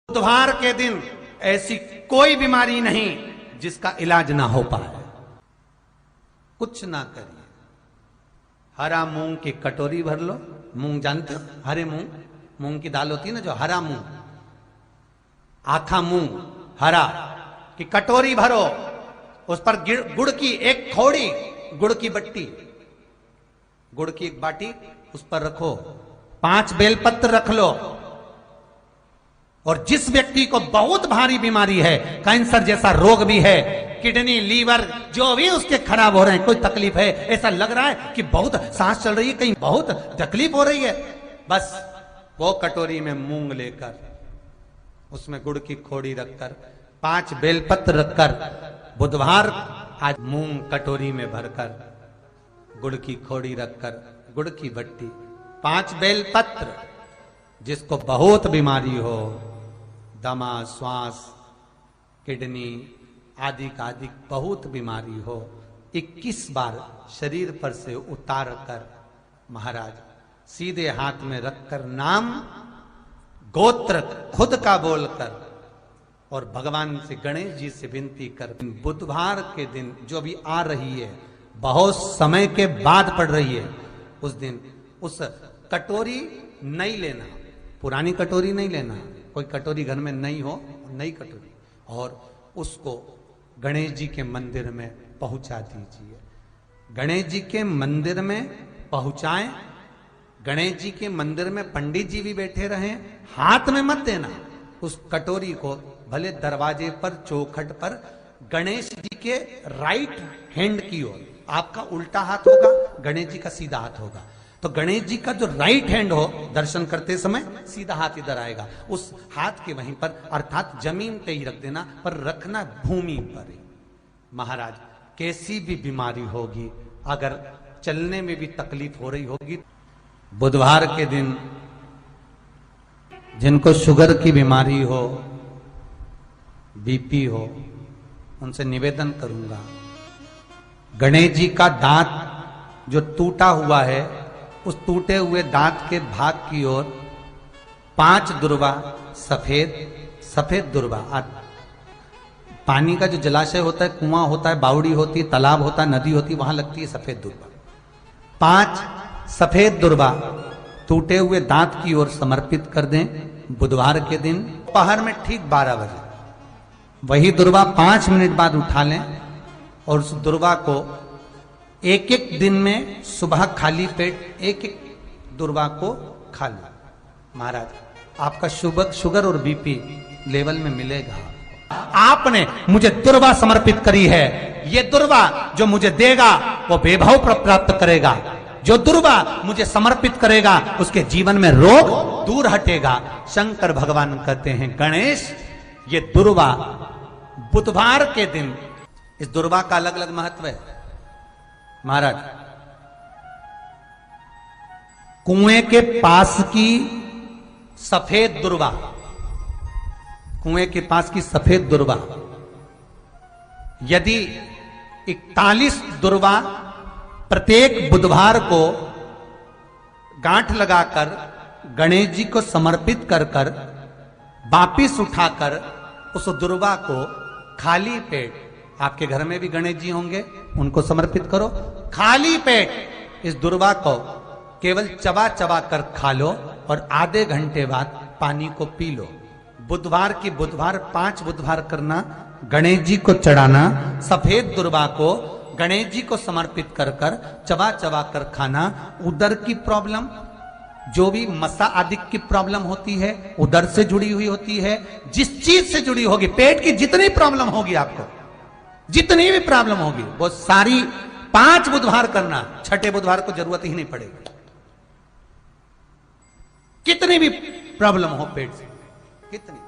बुधवार के दिन ऐसी कोई बीमारी नहीं जिसका इलाज ना हो पाए। कुछ ना करिए, हरा मूंग की कटोरी भर लो। मूंग जानते हो? हरे मूंग, मूंग की दाल होती है ना, जो हरा मूंग, आखा मूंग हरा की कटोरी भरो, उस पर गुड़ की एक खौड़ी, गुड़ की बट्टी, गुड़ की एक बाटी उस पर रखो, 5 बेलपत्र रख लो। और जिस व्यक्ति को बहुत भारी बीमारी है, कैंसर जैसा रोग भी है, किडनी लीवर जो भी उसके खराब हो रहे हैं, कोई तकलीफ है, ऐसा लग रहा है कि बहुत सांस चल रही है, कहीं बहुत तकलीफ हो रही है, बस वो कटोरी में मूंग लेकर, उसमें गुड़ की खोड़ी रखकर, 5 बेलपत्र रखकर, बुधवार आज मूंग कटोरी में भरकर, गुड़ की खोड़ी रखकर, गुड़ की बट्टी, 5 बेलपत्र। जिसको बहुत बीमारी हो, दमा, श्वास, किडनी आदि का आदि बहुत बीमारी हो, 21 बार शरीर पर से उतार कर महाराज सीधे हाथ में रखकर नाम गोत्र खुद का बोलकर और भगवान से, गणेश जी से विनती कर, बुधवार के दिन जो भी आ रही है, बहुत समय के बाद पड़ रही है, उस दिन उस कटोरी नहीं लेना, पुरानी कटोरी नहीं लेना, कोई कटोरी घर में नहीं हो, नई कटोरी, और उसको गणेश जी के मंदिर में पहुंचा दीजिए। गणेश जी के मंदिर में पहुंचाएं, गणेश जी के मंदिर में पंडित जी भी बैठे रहें, हाथ में मत देना उस कटोरी को, भले दरवाजे पर, चौखट पर, गणेश जी के राइट हैंड की ओर, आपका उल्टा हाथ होगा, गणेश जी का सीधा हाथ होगा, तो गणेश जी का जो राइट हैंड हो, दर्शन करते समय सीधा हाथ इधर आएगा, उस हाथ के वहीं पर, अर्थात जमीन पे ही रख देना, पर रखना भूमि पर ही। महाराज कैसी भी बीमारी होगी, अगर चलने में भी तकलीफ हो रही होगी, बुधवार के दिन जिनको शुगर की बीमारी हो, बीपी हो, उनसे निवेदन करूंगा, गणेश जी का दांत जो टूटा हुआ है, उस टूटे हुए दांत के भाग की ओर 5 दुर्वा, सफेद दुर्वा, पानी का जो जलाशय होता है, कुआं होता है, बावड़ी होती है, तालाब होता है, नदी होती है, वहां लगती है सफेद दुर्वा, 5 सफेद दुर्वा टूटे हुए दांत की ओर समर्पित कर दें। बुधवार के दिन दोपहर में ठीक 12 बजे वही दुर्वा 5 मिनट बाद उठा लें और उस दुर्वा को एक एक दिन में सुबह खाली पेट एक दुर्वा को खा लो। महाराज आपका शुगर और बीपी लेवल में मिलेगा। आपने मुझे दुर्वा समर्पित करी है, ये दुर्वा जो मुझे देगा वो वैभव प्राप्त करेगा, जो दुर्वा मुझे समर्पित करेगा उसके जीवन में रोग दूर हटेगा। शंकर भगवान कहते हैं, गणेश ये दुर्वा बुधवार के दिन, इस दुर्वा का अलग अलग महत्व है। महाराज कुएं के पास की सफेद दुर्वा, कुएं के पास की सफेद दुर्वा, यदि 41 दुर्वा प्रत्येक बुधवार को गांठ लगाकर गणेश जी को समर्पित कर कर वापिस उठाकर उस दुर्वा को खाली पेट, आपके घर में भी गणेश जी होंगे, उनको समर्पित करो, खाली पेट इस दुर्वा को केवल चबा चबा कर खा लो और आधे घंटे बाद पानी को पी लो। बुधवार की बुधवार 5 बुधवार करना, गणेश जी को चढ़ाना, सफेद दुर्वा को गणेश जी को समर्पित कर कर चबा चबा कर खाना। उदर की प्रॉब्लम, जो भी मसा आदि की प्रॉब्लम होती है, उदर से जुड़ी हुई होती है, जिस चीज से जुड़ी होगी, पेट की जितनी प्रॉब्लम होगी, आपको जितनी भी प्रॉब्लम होगी, वो सारी 5 बुधवार करना, 6ठे बुधवार को जरूरत ही नहीं पड़ेगी। कितनी भी प्रॉब्लम हो पेट से, कितनी,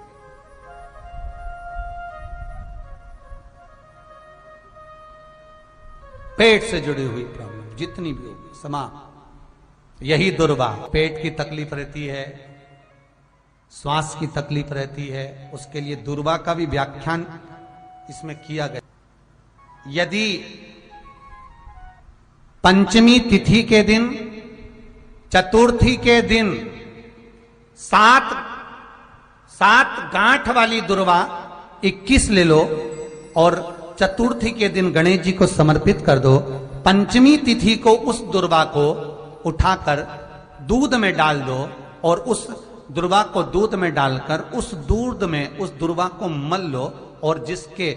पेट से जुड़ी हुई प्रॉब्लम जितनी भी होगी समाप्त। यही दुर्वा, पेट की तकलीफ रहती है, श्वास की तकलीफ रहती है, उसके लिए दुर्वा का भी व्याख्यान इसमें किया गया। यदि पंचमी तिथि के दिन, चतुर्थी के दिन 7 गांठ वाली दुर्वा 21 ले लो और चतुर्थी के दिन गणेश जी को समर्पित कर दो। पंचमी तिथि को उस दुर्वा को उठाकर दूध में डाल दो और उस दुर्वा को दूध में डालकर उस दूध में उस दुर्वा को मल लो और जिसके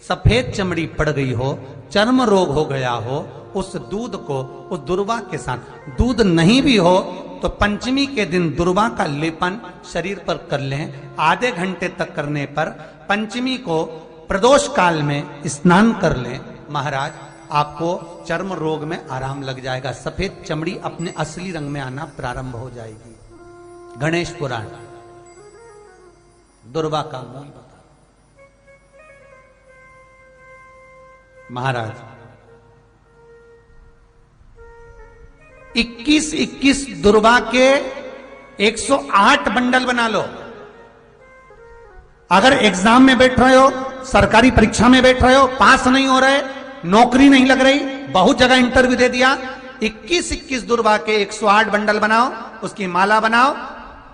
सफेद चमड़ी पड़ गई हो, चर्म रोग हो गया हो, उस दूध को उस दुर्वा के साथ, दूध नहीं भी हो तो पंचमी के दिन दुर्वा का लेपन शरीर पर कर लें। आधे घंटे तक करने पर पंचमी को प्रदोष काल में स्नान कर लें। महाराज आपको चर्म रोग में आराम लग जाएगा, सफेद चमड़ी अपने असली रंग में आना प्रारंभ हो जाएगी। गणेश पुराण दुर्वा का मूल बता। महाराज 21 दुर्वा के 108 बंडल बना लो। अगर एग्जाम में बैठ रहे हो, सरकारी परीक्षा में बैठ रहे हो, पास नहीं हो रहे, नौकरी नहीं लग रही, बहुत जगह इंटरव्यू दे दिया, 21 दुर्वा के 108 बंडल बनाओ, उसकी माला बनाओ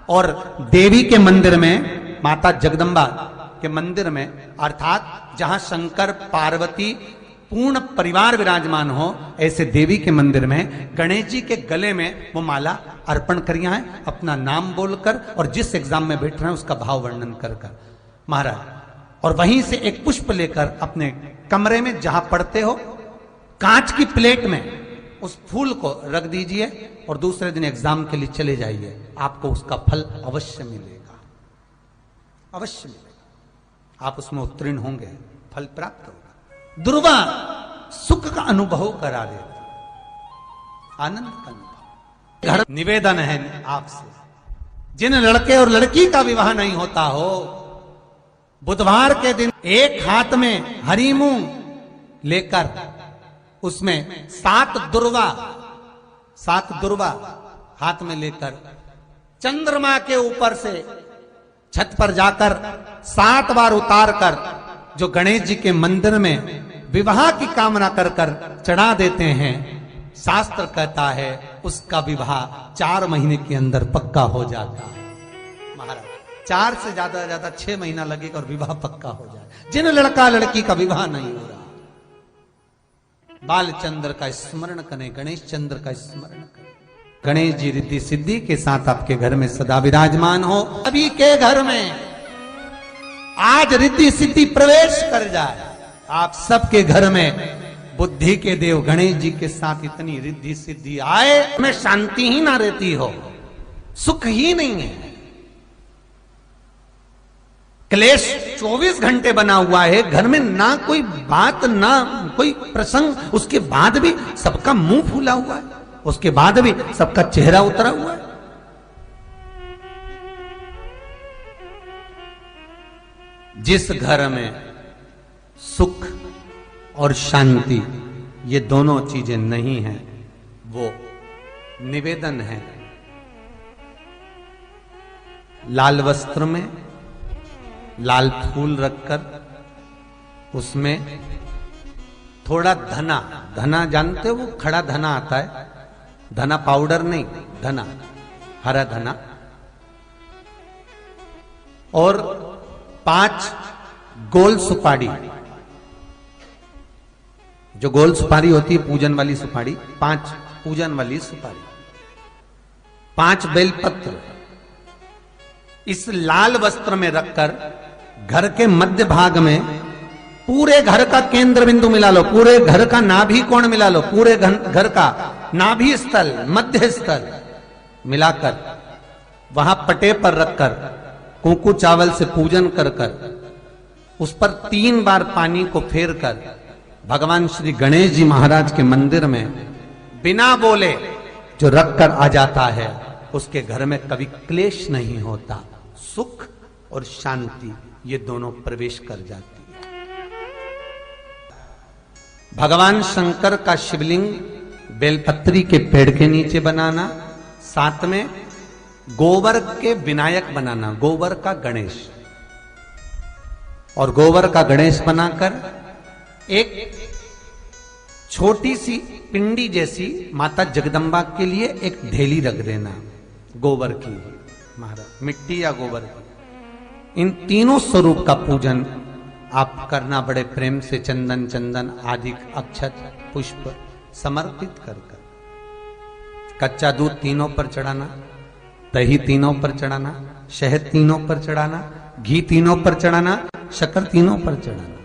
और देवी के मंदिर में, माता जगदम्बा के मंदिर में, अर्थात जहां शंकर पार्वती पूर्ण परिवार विराजमान हो, ऐसे देवी के मंदिर में गणेश जी के गले में वो माला अर्पण करिया है, अपना नाम बोलकर और जिस एग्जाम में बैठ रहे हैं उसका भाव वर्णन कर महाराज, और वहीं से एक पुष्प लेकर अपने कमरे में जहां पढ़ते हो कांच की प्लेट में उस फूल को रख दीजिए और दूसरे दिन एग्जाम के लिए चले जाइए। आपको उसका फल अवश्य मिलेगा, अवश्य मिलेगा, आप उसमें उत्तीर्ण होंगे, फल प्राप्त होगा। दुर्वा सुख का अनुभव करा देता, आनंद का अनुभव। घर निवेदन है आपसे, जिन लड़के और लड़की का विवाह नहीं होता हो, बुधवार के दिन एक हाथ में हरी मूंग लेकर उसमें 7 दुर्वा हाथ में लेकर चंद्रमा के ऊपर से छत पर जाकर 7 बार उतार कर जो गणेश जी के मंदिर में विवाह की कामना कर कर चढ़ा देते हैं, शास्त्र कहता है उसका विवाह 4 महीने के अंदर पक्का हो जाता है। महाराज 4 से ज्यादा 6 महीना लगेगा और विवाह पक्का हो जाए। जिन लड़का लड़की का विवाह नहीं हो रहा, बालचंद्र का स्मरण करें, गणेश चंद्र का स्मरण करें। गणेश जी रिद्धि सिद्धि के साथ आपके घर में सदा विराजमान हो। अभी के घर में आज रिद्धि सिद्धि प्रवेश कर जाए, आप सबके घर में बुद्धि के देव गणेश जी के साथ इतनी रिद्धि सिद्धि आए, में शांति ही ना रहती हो, सुख ही नहीं है, क्लेश 24 घंटे बना हुआ है घर में, ना कोई बात ना कोई प्रसंग, उसके बाद भी सबका मुंह फूला हुआ है, उसके बाद भी सबका चेहरा उतरा हुआ है। जिस घर में सुख और शांति ये दोनों चीजें नहीं हैं, वो निवेदन है लाल वस्त्र में लाल फूल रखकर उसमें थोड़ा धना जानते हो, वो खड़ा धना आता है, धना पाउडर नहीं, धना हरा धना, और 5 गोल सुपारी, जो गोल सुपारी होती है पूजन वाली सुपारी, 5 पूजन वाली सुपारी, 5 बेलपत्र इस लाल वस्त्र में रखकर घर के मध्य भाग में पूरे घर का केंद्र बिंदु मिला लो, पूरे घर का नाभि कोण मिला लो, पूरे घर का नाभि स्थल मध्य स्थल मिलाकर वहां पटे पर रखकर कुंकू चावल से पूजन कर कर उस पर 3 बार पानी को फेर कर भगवान श्री गणेश जी महाराज के मंदिर में बिना बोले जो रख कर आ जाता है, उसके घर में कभी क्लेश नहीं होता, सुख और शांति ये दोनों प्रवेश कर जाती है। भगवान शंकर का शिवलिंग बेलपत्री के पेड़ के नीचे बनाना, साथ में गोबर के विनायक बनाना, गोबर का गणेश, और गोबर का गणेश बनाकर एक छोटी सी पिंडी जैसी माता जगदम्बा के लिए एक ढेली रख देना गोबर की, महाराज मिट्टी या गोबर की, इन तीनों स्वरूप का पूजन आप करना बड़े प्रेम से, चंदन चंदन आदि अक्षत पुष्प समर्पित कर कर। कच्चा दूध तीनों पर चढ़ाना, दही तीनों पर चढ़ाना, शहद तीनों पर चढ़ाना, घी तीनों पर चढ़ाना, शक्कर तीनों पर चढ़ाना।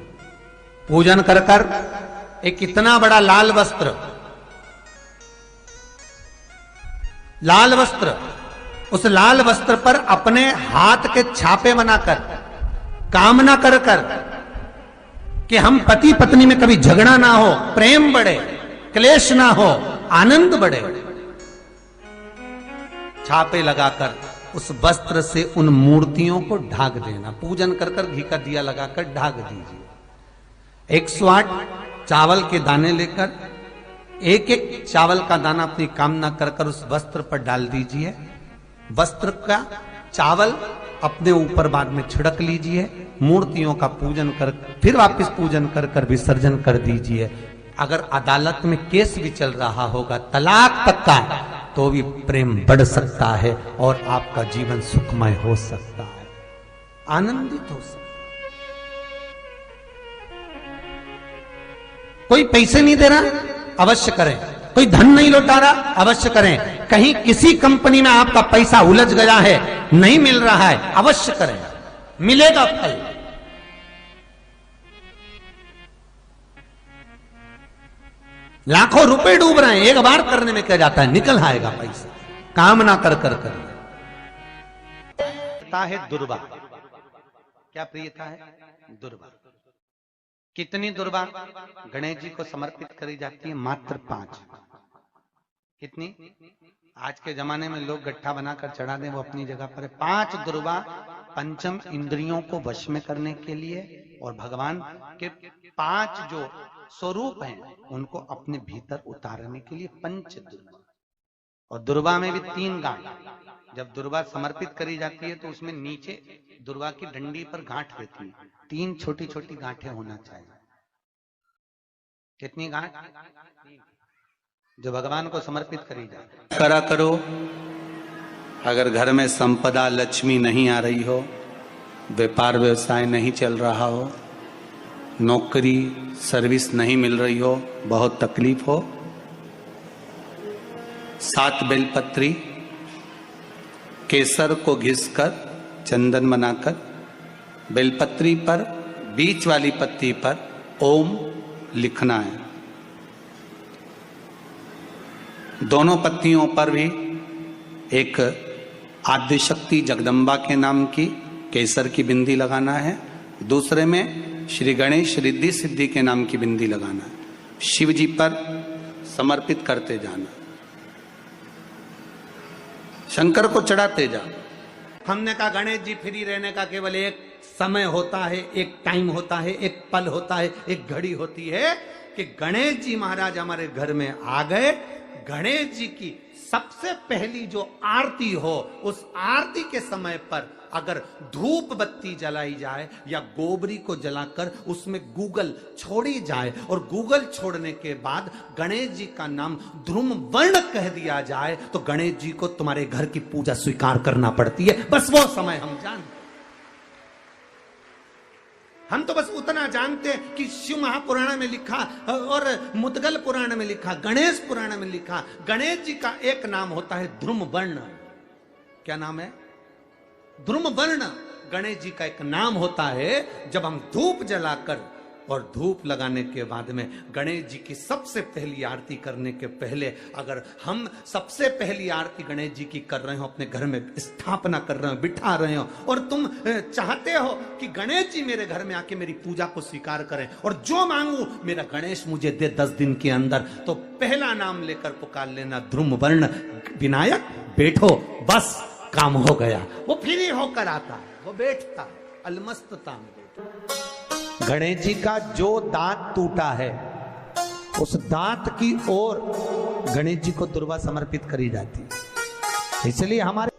पूजन कर कर एक इतना बड़ा लाल वस्त्र, लाल वस्त्र, उस लाल वस्त्र पर अपने हाथ के छापे बनाकर कामना कर कर कि हम पति पत्नी में कभी झगड़ा ना हो, प्रेम बढ़े, क्लेश ना हो, आनंद बढ़े। छापे लगाकर उस वस्त्र से उन मूर्तियों को ढाक देना। पूजन कर कर घी का दिया लगाकर ढाक दीजिए। 108 चावल के दाने लेकर एक एक चावल का दाना अपनी कामना कर कर उस वस्त्र पर डाल दीजिए। वस्त्र का चावल अपने ऊपर बाद में छिड़क लीजिए। मूर्तियों का पूजन कर फिर वापस पूजन कर कर विसर्जन कर दीजिए। अगर अदालत में केस भी चल रहा होगा तलाक तक का, तो भी प्रेम बढ़ सकता है और आपका जीवन सुखमय हो सकता है, आनंदित हो सकता है। कोई पैसे नहीं दे रहा, अवश्य करें। कोई धन नहीं लौटा रहा, अवश्य करें। कहीं किसी कंपनी में आपका पैसा उलझ गया है, नहीं मिल रहा है, अवश्य करें, मिलेगा फल। लाखों रुपए डूब रहे हैं, एक बार करने में क्या जाता है, निकल आएगा पैसा। कामना कर कर प्रियता है दुर्वा। क्या प्रियता है? दुर्वा। कितनी दुर्वा गणेश जी को समर्पित करी जाती है? मात्र 5। कितनी? आज के जमाने में लोग गट्ठा बनाकर चढ़ा दें, वो अपनी जगह पर है। 5 दुर्वा पंचम इंद्रियों को वश में करने के लिए और भगवान के 5 जो स्वरूप हैं उनको अपने भीतर उतारने के लिए 5 दुर्वा। और दुर्वा में भी 3 गांठ। जब दुर्वा समर्पित करी जाती है तो उसमें नीचे दुर्वा की डंडी पर गांठ रहती है, 3 छोटी छोटी गांठें होना चाहिए। कितनी गांठ? जो भगवान को समर्पित करी जाए। करा करो। अगर घर में संपदा लक्ष्मी नहीं आ रही हो, व्यापार व्यवसाय नहीं चल रहा हो, नौकरी सर्विस नहीं मिल रही हो, बहुत तकलीफ हो, 7 बेलपत्री केसर को घिसकर चंदन बनाकर बेलपत्री पर बीच वाली पत्ती पर ओम लिखना है। दोनों पत्तियों पर भी एक आद्यशक्ति जगदम्बा के नाम की केसर की बिंदी लगाना है, दूसरे में श्री गणेश रिद्धि सिद्धि के नाम की बिंदी लगाना है। शिव जी पर समर्पित करते जाना, शंकर को चढ़ाते जाओ। हमने कहा गणेश जी फ्री रहने का केवल एक समय होता है, एक टाइम होता है, एक पल होता है, एक घड़ी होती है कि गणेश जी महाराज हमारे घर में आ गए। गणेश जी की सबसे पहली जो आरती हो, उस आरती के समय पर अगर धूप बत्ती जलाई जाए या गोबरी को जलाकर उसमें गूगल छोड़ी जाए और गूगल छोड़ने के बाद गणेश जी का नाम ध्रुम वर्ण कह दिया जाए, तो गणेश जी को तुम्हारे घर की पूजा स्वीकार करना पड़ती है। बस वो समय हम जानते। हम तो बस उतना जानते हैं कि शिव महापुराण में लिखा और मुद्गल पुराण में लिखा, गणेश पुराण में लिखा, गणेश जी का एक नाम होता है ध्रुम वर्ण। क्या नाम है? ध्रुम वर्ण गणेश जी का एक नाम होता है। जब हम धूप जलाकर और धूप लगाने के बाद में गणेश जी की सबसे पहली आरती करने के पहले अगर हम सबसे पहली आरती गणेश जी की कर रहे हो, अपने घर में स्थापना कर रहे हो, बिठा रहे हो, और तुम चाहते हो कि गणेश जी मेरे घर में आके मेरी पूजा को स्वीकार करें और जो मांगू मेरा गणेश मुझे दे 10 दिन के अंदर, तो पहला नाम लेकर पुकार लेना ध्रुम वर्ण विनायक, बैठो, बस काम हो गया। वो फ्री होकर आता है, वो बैठता है, अलमस्तता में बैठता। गणेश जी का जो दांत टूटा है उस दांत की ओर गणेश जी को दुर्वा समर्पित करी जाती है। इसलिए हमारे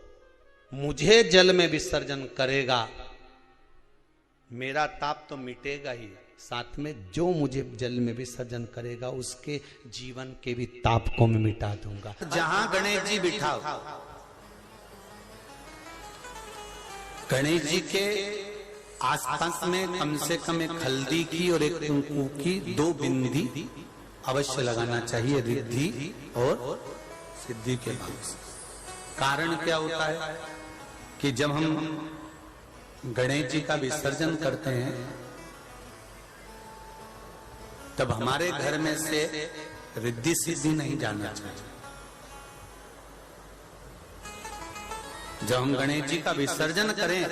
मुझे जल में विसर्जन करेगा, मेरा ताप तो मिटेगा ही, साथ में जो मुझे जल में विसर्जन करेगा उसके जीवन के भी ताप को मैं मिटा दूंगा। जहां गणेश जी बिठाओ गणेश जी के आसपास में कम से कम एक हल्दी की और एक कुंकू की 2 बिंदी अवश्य लगाना चाहिए, रिद्धि और सिद्धि के भाव से। कारण क्या होता है कि जब हम गणेश जी का विसर्जन करते हैं तब हमारे घर में से रिद्धि सिद्धि नहीं जाना चाहिए। जब हम गणेश जी का विसर्जन करें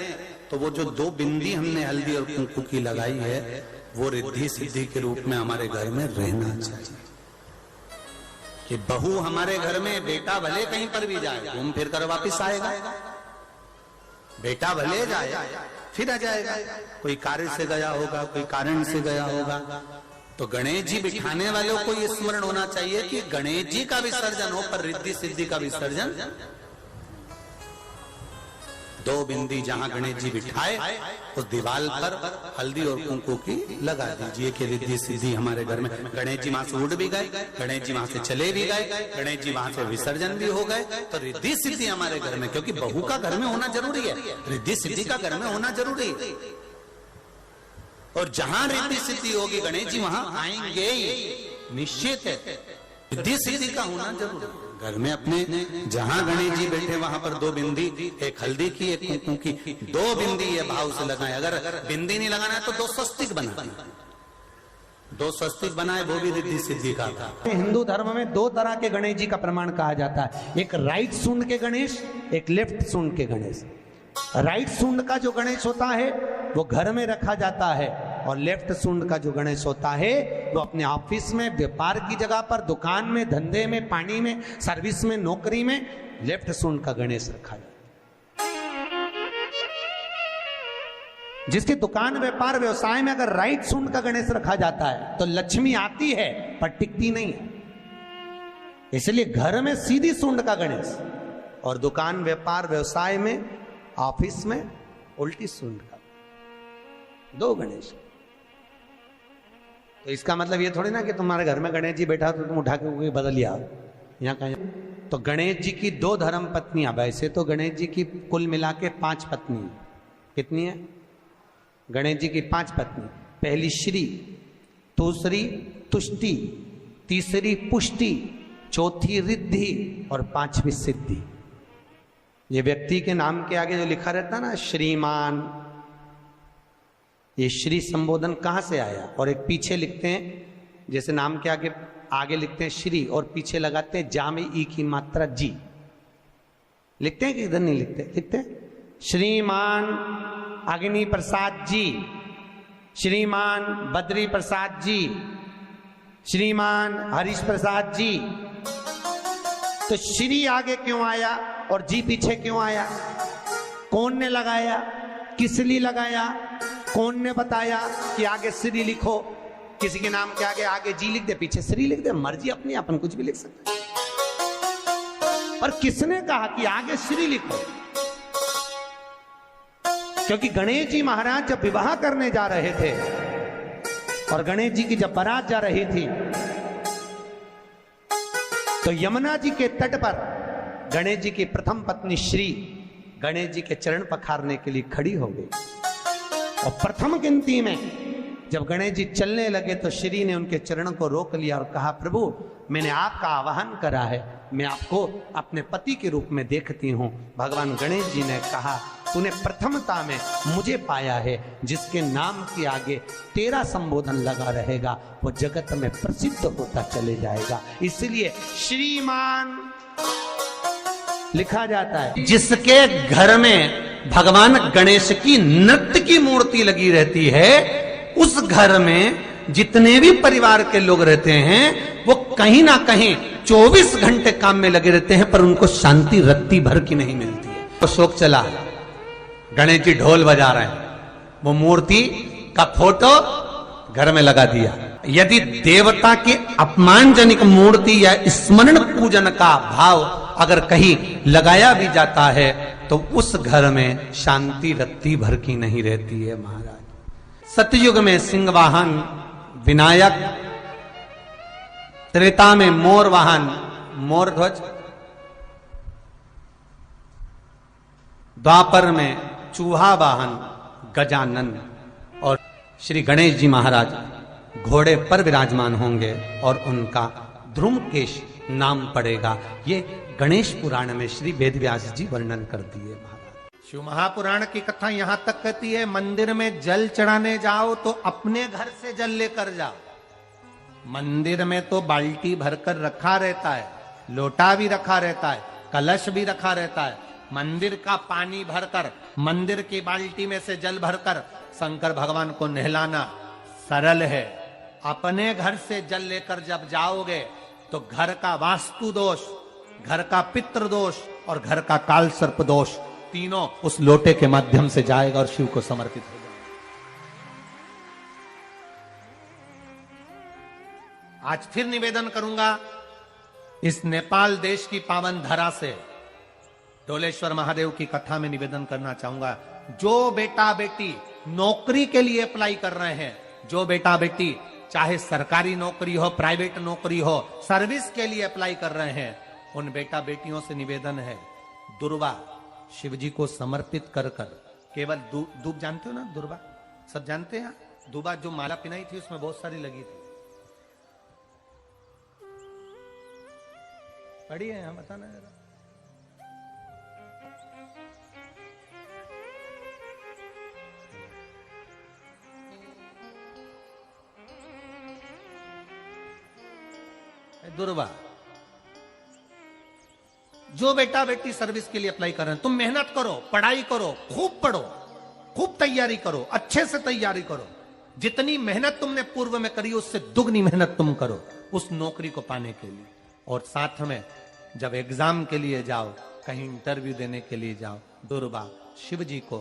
तो वो जो 2 बिंदी हमने हल्दी और कुंकू की लगाई है वो रिद्धि सिद्धि के रूप में हमारे घर में रहना चाहिए। कि बहू हमारे घर में, बेटा भले कहीं पर भी जाए घूम फिर कर वापिस आएगा, बेटा भले जाए फिर आ जाएगा, कोई कार्य से गया होगा, कोई कारण से गया होगा। तो गणेश जी बिठाने वालों को ये स्मरण होना चाहिए कि गणेश जी का विसर्जन हो पर रिद्धि सिद्धि का विसर्जन। 2 बिंदी जहां गणेश जी बिठाए उस दीवार पर हल्दी और कुंकू की लगा दीजिए कि रिद्धि सिद्धि हमारे घर में। गणेश जी वहां से उड़ भी गए, गणेश जी वहां से चले भी गए, गणेश जी वहां से विसर्जन भी हो गए, तो रिद्धि सिद्धि हमारे घर में, क्योंकि बहू का घर में होना जरूरी है, रिद्धि सिद्धि का घर में होना जरूरी है। और जहां रिद्धि सिद्धि होगी गणेश जी वहां आएंगे निश्चित है, रिद्धि सिद्धि का होना जरूरी है। घर में अपने जहां गणेश जी बैठे वहां पर 2 बिंदी, एक हल्दी की एक कुंकू की 2 बिंदी ये भाव से लगाए। अगर बिंदी नहीं लगाना है तो 2 स्वस्तिक बनाए, 2 स्वस्तिक बनाए, वो भी रिद्धि सिद्धि का था। हिंदू धर्म में 2 तरह के गणेश जी का प्रमाण कहा जाता है, एक राइट सूंड के गणेश, एक लेफ्ट सूंड के गणेश। राइट सूंड का जो गणेश होता है वो घर में रखा जाता है, और लेफ्ट सूंड का जो गणेश होता है वो अपने ऑफिस में, व्यापार की जगह पर, दुकान में, धंधे में, पानी में, सर्विस में, नौकरी में लेफ्ट सूंड का गणेश रखा जाता है। जिसकी दुकान, व्यापार, व्यवसाय में अगर राइट सूंड का गणेश रखा जाता है तो लक्ष्मी आती है पर टिकती नहीं है। इसलिए घर में सीधी सूंड का गणेश और दुकान, व्यापार, व्यवसाय में, ऑफिस में उल्टी सूंड का 2 गणेश। तो इसका मतलब ये थोड़ी ना कि तुम्हारे घर में गणेश जी बैठा तो तुम उठा के कोई बदल लिया यहाँ कहीं। तो गणेश जी की 2 धर्म पत्नियां, वैसे तो गणेश जी की कुल मिला के 5 पत्नी। कितनी है? गणेश जी की 5 पत्नी। पहली श्री, दूसरी तुष्टि, तीसरी पुष्टि, चौथी रिद्धि और 5वीं सिद्धि। ये व्यक्ति के नाम के आगे जो लिखा रहता ना श्रीमान, ये श्री संबोधन कहां से आया? और एक पीछे लिखते हैं, जैसे नाम के आगे लिखते हैं श्री और पीछे लगाते हैं जा में ई की मात्रा जी। लिखते हैं कि इधर नहीं लिखते? लिखते हैं श्रीमान अग्नि प्रसाद जी, श्रीमान बद्री प्रसाद जी, श्रीमान हरीश प्रसाद जी। तो श्री आगे क्यों आया और जी पीछे क्यों आया? कौन ने लगाया? किस लिए लगाया? कौन ने बताया कि आगे श्री लिखो? किसी के नाम के आगे जी लिख दे, पीछे श्री लिख दे, मर्जी अपनी, अपन कुछ भी लिख सकते। पर किसने कहा कि आगे श्री लिखो? क्योंकि गणेश जी महाराज जब विवाह करने जा रहे थे और गणेश जी की जब बारात जा रही थी तो यमुना जी के तट पर गणेश जी की प्रथम पत्नी श्री गणेश जी के चरण पखारने के लिए खड़ी हो गई। और प्रथम गिनती में जब गणेश जी चलने लगे तो श्री ने उनके चरणों को रोक लिया और कहा, प्रभु मैंने आपका आवाहन करा है, मैं आपको अपने पति के रूप में देखती हूँ। भगवान गणेश जी ने कहा, तूने प्रथमता में मुझे पाया है, जिसके नाम के आगे तेरा संबोधन लगा रहेगा वो जगत में प्रसिद्ध होता चले जाएगा। इसलिए श्रीमान लिखा जाता है। जिसके घर में भगवान गणेश की नृत्य की मूर्ति लगी रहती है, उस घर में जितने भी परिवार के लोग रहते हैं वो कहीं ना कहीं 24 घंटे काम में लगे रहते हैं, पर उनको शांति रत्ती भर की नहीं मिलती है। तो शोक चला, गणेश जी ढोल बजा रहे हैं, वो मूर्ति का फोटो घर में लगा दिया। यदि देवता के अपमानजनक मूर्ति या स्मरण पूजन का भाव अगर कहीं लगाया भी जाता है तो उस घर में शांति रत्ती भर की नहीं रहती है महाराज। सतयुग में सिंह वाहन विनायक, त्रेता में मोर वाहन मोर ध्वज, द्वापर में चूहा वाहन गजानन और श्री गणेश जी महाराज घोड़े पर विराजमान होंगे और उनका ध्रुमकेश नाम पड़ेगा। ये गणेश पुराण में श्री वेदव्यास जी वर्णन कर दिए महाराज। शिव महापुराण की कथा यहां तक कहती है, मंदिर में जल चढ़ाने जाओ तो अपने घर से जल लेकर जाओ। मंदिर में तो बाल्टी भरकर रखा रहता है, लोटा भी रखा रहता है, कलश भी रखा रहता है। मंदिर का पानी भरकर, मंदिर की बाल्टी में से जल भरकर शंकर भगवान को नहलाना सरल है। अपने घर से जल लेकर जब जाओगे तो घर का वास्तु दोष, घर का पितृ दोष और घर का काल सर्प दोष तीनों उस लोटे के माध्यम से जाएगा और शिव को समर्पित हो जाएगा। आज फिर निवेदन करूंगा, इस नेपाल देश की पावन धरा से डोलेश्वर महादेव की कथा में निवेदन करना चाहूंगा। जो बेटा बेटी नौकरी के लिए अप्लाई कर रहे हैं, जो बेटा बेटी चाहे सरकारी नौकरी हो, प्राइवेट नौकरी हो, सर्विस के लिए अप्लाई कर रहे हैं, उन बेटा बेटियों से निवेदन है, दुर्वा शिव जी को समर्पित कर कर केवल दूब जानते हो ना, दुर्वा सब जानते हैं। दुबा जो माला पिनाई थी उसमें बहुत सारी लगी थी, पढ़ी है, हम बताना जरा। दुर्वा, जो बेटा बेटी सर्विस के लिए अप्लाई कर रहे हैं, तुम मेहनत करो, पढ़ाई करो, खूब पढ़ो, खूब तैयारी करो, अच्छे से तैयारी करो। जितनी मेहनत तुमने पूर्व में करी उससे दुगनी मेहनत तुम करो उस नौकरी को पाने के लिए। और साथ में जब एग्जाम के लिए जाओ, कहीं इंटरव्यू देने के लिए जाओ, दुर्वा शिव जी को,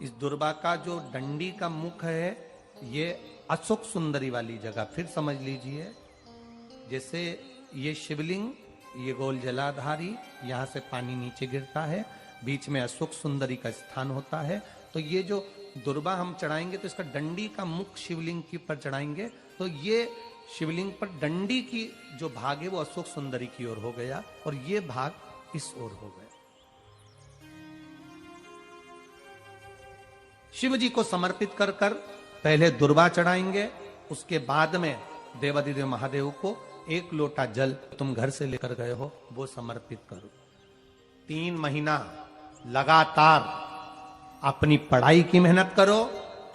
इस दुर्वा का जो डंडी का मुख है ये अशोक सुंदरी वाली जगह, फिर समझ लीजिए जैसे ये शिवलिंग, ये गोल जलाधारी, यहां से पानी नीचे गिरता है, बीच में अशोक सुंदरी का स्थान होता है। तो ये जो दुर्वा हम चढ़ाएंगे तो इसका डंडी का मुख शिवलिंग की पर चढ़ाएंगे तो ये शिवलिंग पर डंडी की जो भाग है वो अशोक सुंदरी की ओर हो गया और ये भाग इस ओर हो गया। शिव जी को समर्पित कर कर पहले दुर्वा चढ़ाएंगे, उसके बाद में देवाधिदेव महादेव को एक लोटा जल तुम घर से लेकर गए हो वो समर्पित करो। 3 महीना लगातार अपनी पढ़ाई की मेहनत करो,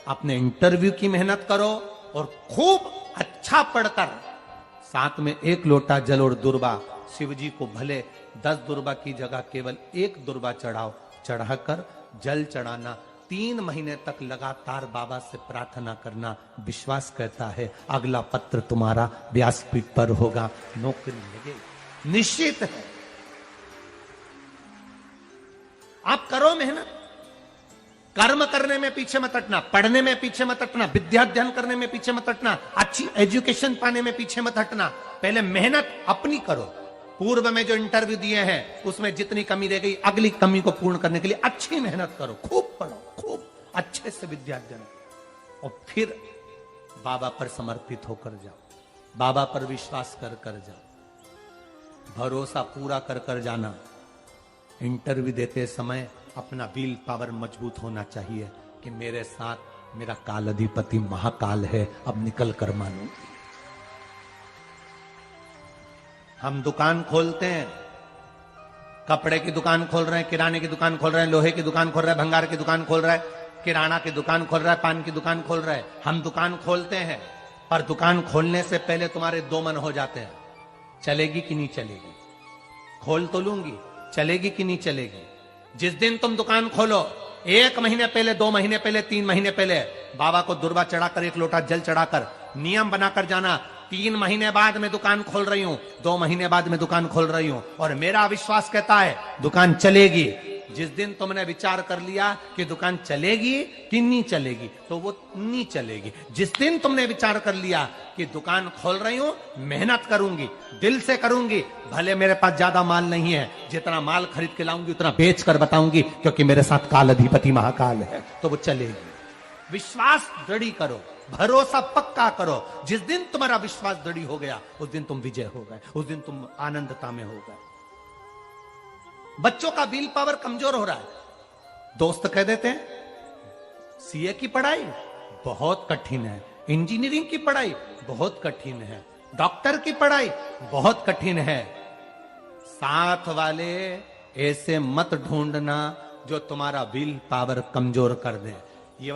अपने इंटरव्यू की मेहनत करो और खूब अच्छा पढ़कर साथ में एक लोटा जल और दुर्वा शिव जी को भले 10 दुर्वा की जगह केवल एक दुर्वा चढ़ाओ, चढ़ाकर जल चढ़ाना, 3 महीने तक लगातार बाबा से प्रार्थना करना। विश्वास कहता है अगला पत्र तुम्हारा व्यासपीठ पर होगा, नौकरी लगेगी, निश्चित है। आप करो मेहनत, कर्म करने में पीछे मत हटना, पढ़ने में पीछे मत हटना, विद्या अध्ययन करने में पीछे मत हटना, अच्छी एजुकेशन पाने में पीछे मत हटना। पहले मेहनत अपनी करो। पूर्व में जो इंटरव्यू दिए हैं उसमें जितनी कमी रह गई, अगली कमी को पूर्ण करने के लिए अच्छी मेहनत करो, खूब पढ़ो, खूब अच्छे से विद्या अध्ययन, और फिर बाबा पर समर्पित होकर जाओ, बाबा पर विश्वास कर कर जाओ, भरोसा पूरा कर कर जाना। इंटरव्यू देते समय अपना विल पावर मजबूत होना चाहिए कि मेरे साथ मेरा काल अधिपति महाकाल है, अब निकल कर मानूंगी। हम दुकान खोलते हैं, कपड़े की दुकान खोल रहे हैं, किराने की दुकान खोल रहे हैं, लोहे की दुकान खोल रहे हैं, भंगार की दुकान खोल रहे हैं, किराना की दुकान खोल रहा है, पान की दुकान खोल रहा है। हम दुकान खोलते हैं पर दुकान खोलने से पहले तुम्हारे 2 मन हो जाते हैं, चलेगी कि नहीं चलेगी, खोल तो लूंगी, चलेगी कि नहीं चलेगी। जिस दिन तुम दुकान खोलो 1 महीने पहले, 2 महीने पहले, 3 महीने पहले बाबा को दुर्वा चढ़ाकर, एक लोटा जल चढ़ाकर नियम बनाकर जाना, 3 महीने बाद मैं दुकान खोल रही हूं, 2 महीने बाद मैं दुकान खोल रही हूं और मेरा विश्वास कहता है दुकान चलेगी। जिस दिन तुमने विचार कर लिया कि दुकान चलेगी कि नहीं चलेगी तो वो नहीं चलेगी। जिस दिन तुमने विचार कर लिया कि दुकान खोल रही हूं, मेहनत करूंगी, दिल से करूंगी, भले मेरे पास ज्यादा माल नहीं है, जितना माल खरीद के लाऊंगी उतना बेच कर बताऊंगी क्योंकि मेरे साथ काल अधिपति महाकाल है, तो वो चलेगी। विश्वास दृढ़ करो, भरोसा पक्का करो। जिस दिन तुम्हारा विश्वास दृढ़ हो गया उस दिन तुम विजय हो गए, उस दिन तुम आनंदता में हो गए। बच्चों का विल पावर कमजोर हो रहा है, दोस्त कह देते हैं सीए की पढ़ाई बहुत कठिन है, इंजीनियरिंग की पढ़ाई बहुत कठिन है, डॉक्टर की पढ़ाई बहुत कठिन है। साथ वाले ऐसे मत ढूंढना जो तुम्हारा विल पावर कमजोर कर दे। ये